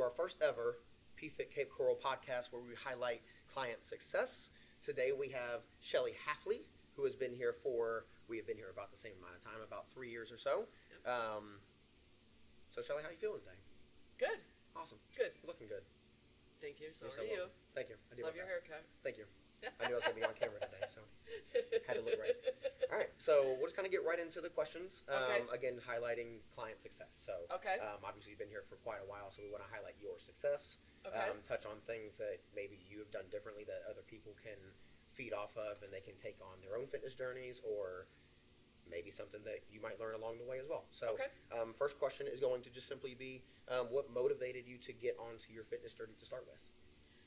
our first ever PFit Cape Coral podcast where we highlight client success. Today we have Shellie Hafley, who has been here we have been here about the same amount of time, about 3 years or so. Yep. So Shellie, how are you feeling today? Good. Awesome. Good. You're looking good. Thank you. So You're are you. Welcome. Thank you. I do love your haircut. Thank you. I knew I was going to be on camera today, so had to look right. All right, so we'll just kind of get right into the questions. Okay. Again, highlighting client success. So okay. Obviously, you've been here for quite a while, so we want to highlight your success. Okay. Touch on things that maybe you have done differently that other people can feed off of, and they can take on their own fitness journeys, or maybe something that you might learn along the way as well. So, okay. First question is going to just simply be, what motivated you to get onto your fitness journey to start with?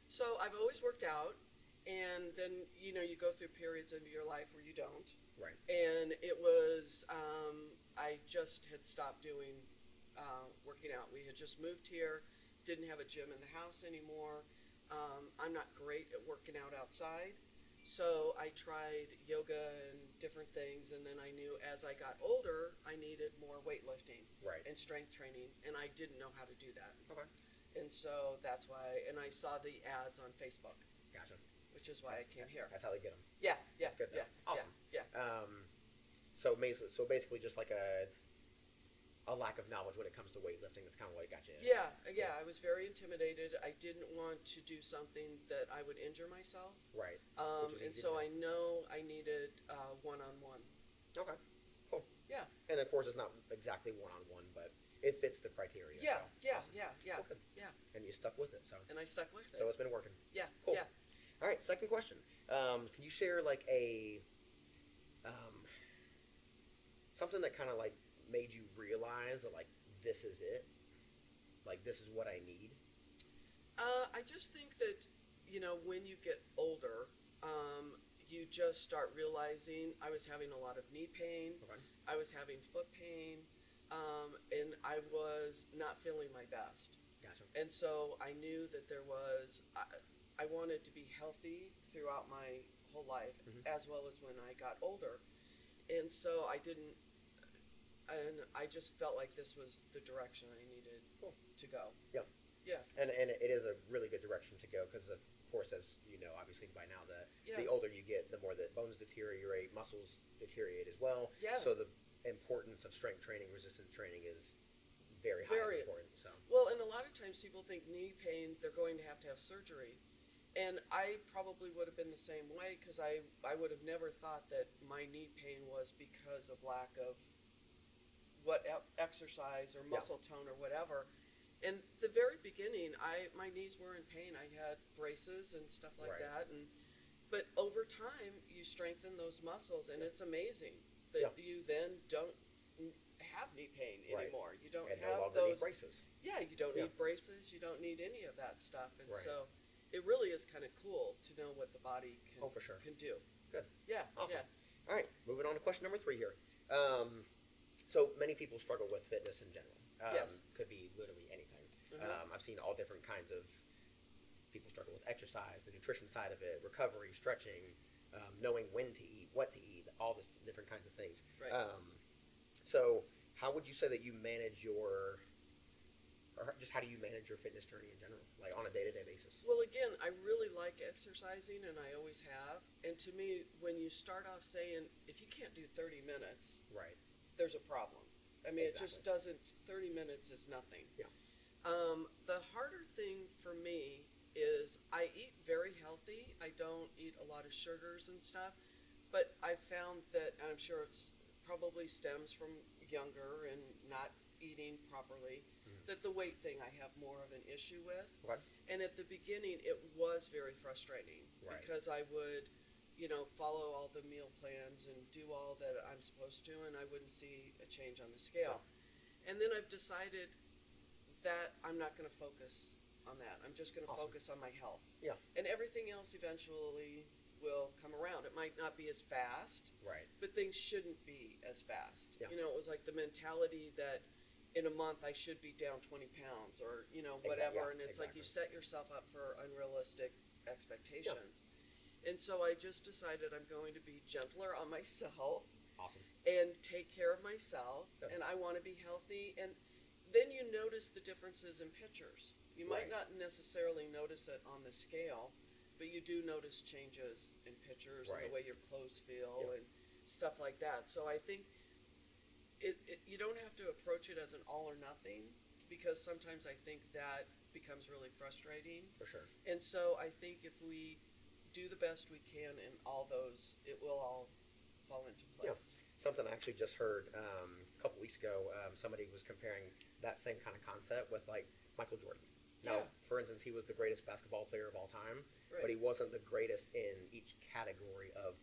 So I've always worked out, and then you go through periods of your life where you don't. Right. And it was I just had stopped doing working out. We had just moved here, didn't have a gym in the house anymore. I'm not great at working out outside, so I tried yoga and different things, and then I knew as I got older I needed more weightlifting and strength training, and I didn't know how to do that. Okay. And so that's why, and I saw the ads on Facebook. Gotcha. Which is why I came here. That's how they get them. Yeah. That's good. Yeah. Awesome. Yeah. So basically, just like a lack of knowledge when it comes to weightlifting. That's kind of what got you. Yeah. I was very intimidated. I didn't want to do something that I would injure myself. Right. And so I know I needed one-on-one. Okay. Cool. Yeah. And of course, it's not exactly one-on-one, but it fits the criteria. Yeah. So. Yeah. Awesome. Yeah. Okay. Yeah. And you stuck with it. So. And I stuck with it. So it's been working. Yeah. Cool. Yeah. All right. Second question. Can you share like something that kind of like made you realize that like this is it, like this is what I need? I just think that when you get older, you just start realizing. I was having a lot of knee pain. Okay. I was having foot pain, and I was not feeling my best. Gotcha. And so I knew that there was. I wanted to be healthy throughout my whole life, as well as when I got older, and so I didn't. And I just felt like this was the direction I needed to go. Yeah. Yeah. And it is a really good direction to go because, of course, as you know, obviously by now, the older you get, the more that bones deteriorate, muscles deteriorate as well. Yeah. So the importance of strength training, resistance training is very highly important. So. Well, and a lot of times people think knee pain, they're going to have surgery. And I probably would have been the same way because I would have never thought that my knee pain was because of lack of exercise or muscle tone or whatever. In the very beginning, my knees were in pain. I had braces and stuff like that, but over time you strengthen those muscles, and it's amazing that you then don't have knee pain anymore. You don't have those need braces. Yeah, you don't need braces. You don't need any of that stuff, and so it really is kind of cool to know what the body can do. Good. Yeah. Awesome. Yeah. All right, moving on to question number 3 here. So many people struggle with fitness in general. Yes. Could be literally anything. Mm-hmm. I've seen all different kinds of people struggle with exercise, the nutrition side of it, recovery, stretching, knowing when to eat, what to eat, all this different kinds of things. Right. So how would you say that you manage how do you manage your fitness journey in general, like on a day-to-day basis? Well, again, I really like exercising, and I always have. And to me, when you start off saying, if you can't do 30 minutes, there's a problem. I mean, It just doesn't, 30 minutes is nothing. Yeah. The harder thing for me is I eat very healthy. I don't eat a lot of sugars and stuff, but I found that, and I'm sure it's probably stems from younger and not eating properly, that the weight thing I have more of an issue with. Okay. And at the beginning, it was very frustrating because I would, follow all the meal plans and do all that I'm supposed to, and I wouldn't see a change on the scale. Yeah. And then I've decided that I'm not going to focus on that. I'm just going to focus on my health. Yeah. And everything else eventually will come around. It might not be as fast, but things shouldn't be as fast. Yeah. It was like the mentality that in a month I should be down 20 pounds or, whatever. And it's like you set yourself up for unrealistic expectations. Yeah. And so I just decided I'm going to be gentler on myself. Awesome. And take care of myself. Good. And I want to be healthy. And then you notice the differences in pictures. You might Right. not necessarily notice it on the scale, but you do notice changes in pictures and Right. the way your clothes feel Yep. and stuff like that. So I think you don't have to approach it as an all or nothing, because sometimes I think that becomes really frustrating. For sure. And so I think if we do the best we can in all those, it will all fall into place. Something I actually just heard a couple weeks ago. Somebody was comparing that same kind of concept with like Michael Jordan. Now, Yeah. for instance, he was the greatest basketball player of all time, Right. but he wasn't the greatest in each category of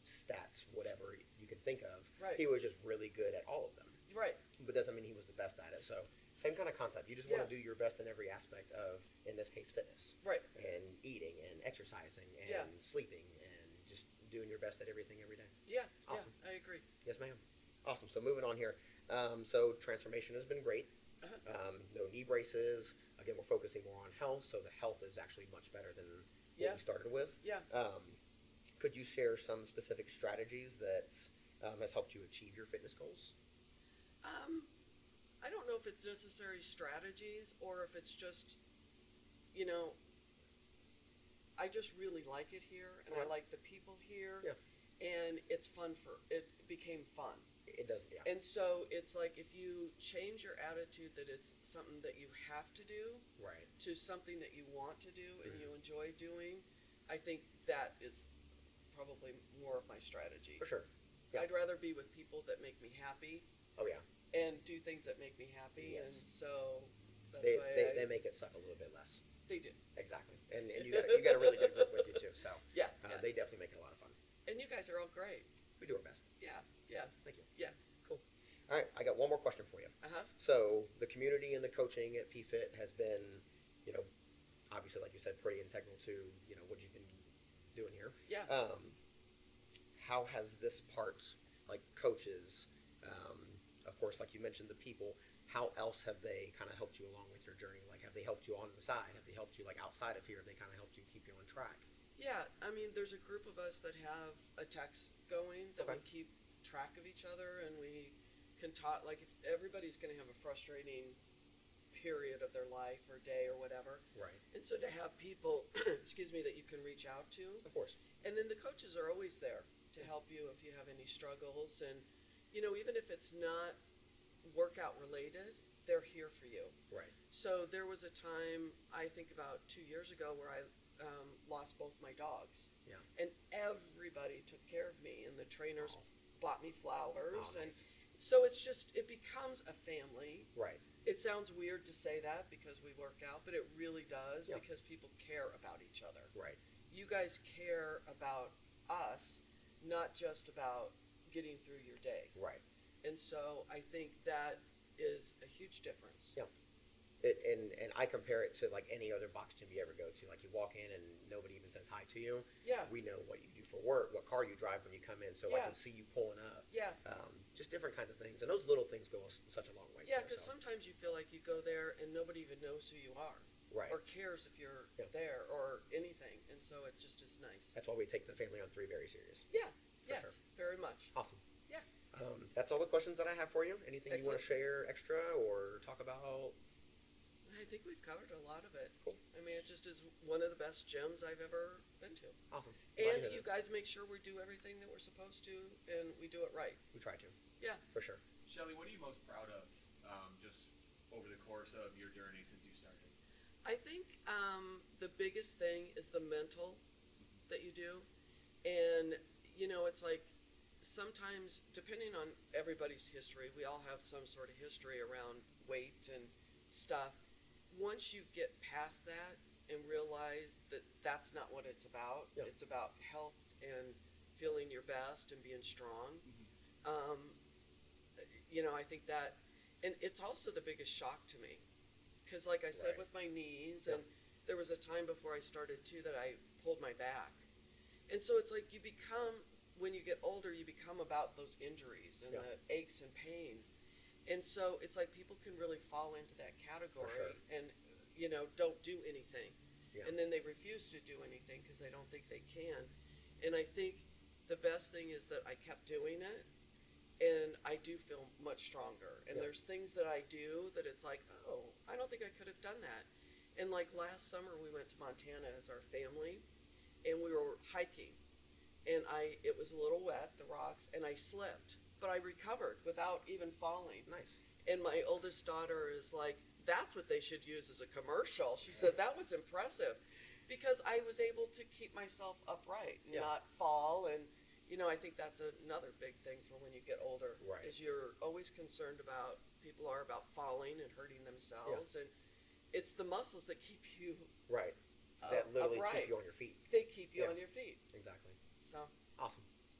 stats, whatever you could think of. Right. He was just really good at all of them, Right. but doesn't mean he was the best at it. So, same kind of concept. You just want Yeah. to do your best in every aspect of, in this case, fitness, Right. and eating, and exercising, and Yeah. sleeping, and just doing your best at everything every day. Yeah. Awesome. Yeah, I agree. Yes, ma'am. Awesome. So moving on here. So transformation has been great. Uh-huh. No knee braces. Again, we're focusing more on health, so the health is actually much better than what Yeah. we started with. Yeah. Could you share some specific strategies that has helped you achieve your fitness goals? I don't know if it's necessary strategies or if it's just, you know, I just really like it here, and I Right. like the people here, Yeah. and it became fun. It doesn't. Yeah. And so it's like if you change your attitude that it's something that you have to do Right. to something that you want to do and Mhm. you enjoy doing, I think that is probably more of my strategy. For sure. Yeah. I'd rather be with people that make me happy Oh yeah. and do things that make me happy, Yes. and so that's They, why they make it suck a little bit less. they do. Exactly. And you got a really good group with you too. So Yeah, yeah. they definitely make it a lot of fun. And you guys are all great. We do our best. Yeah, yeah, Thank you. yeah. Cool. All right. I got one more question for you. Uh-huh. So the community and the coaching at PFit has been, obviously, like you said, pretty integral to, what you've been doing here. Yeah. How has this part, like coaches, of course, like you mentioned, the people, how else have they kind of helped you along with your journey? Like, have they helped you on the side? Have they helped you, like, outside of here? Have they kind of helped you keep you on track? Yeah, I mean, there's a group of us that have a text going that we Okay. keep track of each other, and we can talk. Like, if everybody's going to have a frustrating period of their life or day or whatever, Right. and so to have people, excuse me, that you can reach out to, Of course. and then the coaches are always there to help you if you have any struggles, and even if it's not workout related, they're here for you. Right. So there was a time, I think about 2 years ago, where I lost both my dogs. Yeah. And everybody took care of me, and the trainers Oh. bought me flowers. Oh, And nice. so it becomes a family. Right. It sounds weird to say that because we work out, but it really does, Yeah. because people care about each other. Right. You guys care about us, not just about getting through your day. Right. And so I think that is a huge difference. Yeah. And I compare it to like any other box gym you ever go to. Like you walk in and nobody even says hi to you. Yeah. We know what you do for work, what car you drive when you come in, so I Yeah. can see you pulling up. Yeah. Just different kinds of things, and those little things go such a long way. Yeah, too, because so. sometimes you feel like you go there and nobody even knows who you are. Right. Or cares if you're Yeah. there or anything. And so it just is nice. That's why we take the family on 3 very serious. Yeah. For Yes. sure. Very much. Awesome. Yeah. That's all the questions that I have for you. Anything you want Excellent. to share extra or talk about? I think we've covered a lot of it. Cool. I mean, it just is one of the best gyms I've ever been to. Awesome. Glad to And hear you that. guys make sure we do everything that we're supposed to and we do it right. We try to, Yeah. for sure. Shellie, what are you most proud of just over the course of your journey since you started? I think the biggest thing is the mental that you do. And, it's like sometimes, depending on everybody's history, we all have some sort of history around weight and stuff. Once you get past that and realize that that's not what it's about, Yeah. it's about health and feeling your best and being strong. I think that, and it's also the biggest shock to me. Because like I said, Right. with my knees, Yeah. and there was a time before I started too that I pulled my back. And so it's like when you get older, you become about those injuries and Yeah. the aches and pains. And so it's like people can really fall into that category sure. and, don't do anything. Yeah. And then they refuse to do anything because they don't think they can. And I think the best thing is that I kept doing it. and I do feel much stronger. And Yeah. there's things that I do that it's like, oh, I don't think I could have done that. And like last summer, we went to Montana as our family, and we were hiking, and it was a little wet, the rocks, and I slipped, but I recovered without even falling. Nice. And my oldest daughter is like, that's what they should use as a commercial. She said that was impressive, because I was able to keep myself upright and Yeah. not fall. And I think that's another big thing for when you get older, Right. is you're always concerned about, people are about falling and hurting themselves, and it's the muscles that keep you Right. That literally upright. keep you on your feet. They keep you Yeah. on your feet. Exactly. So Awesome.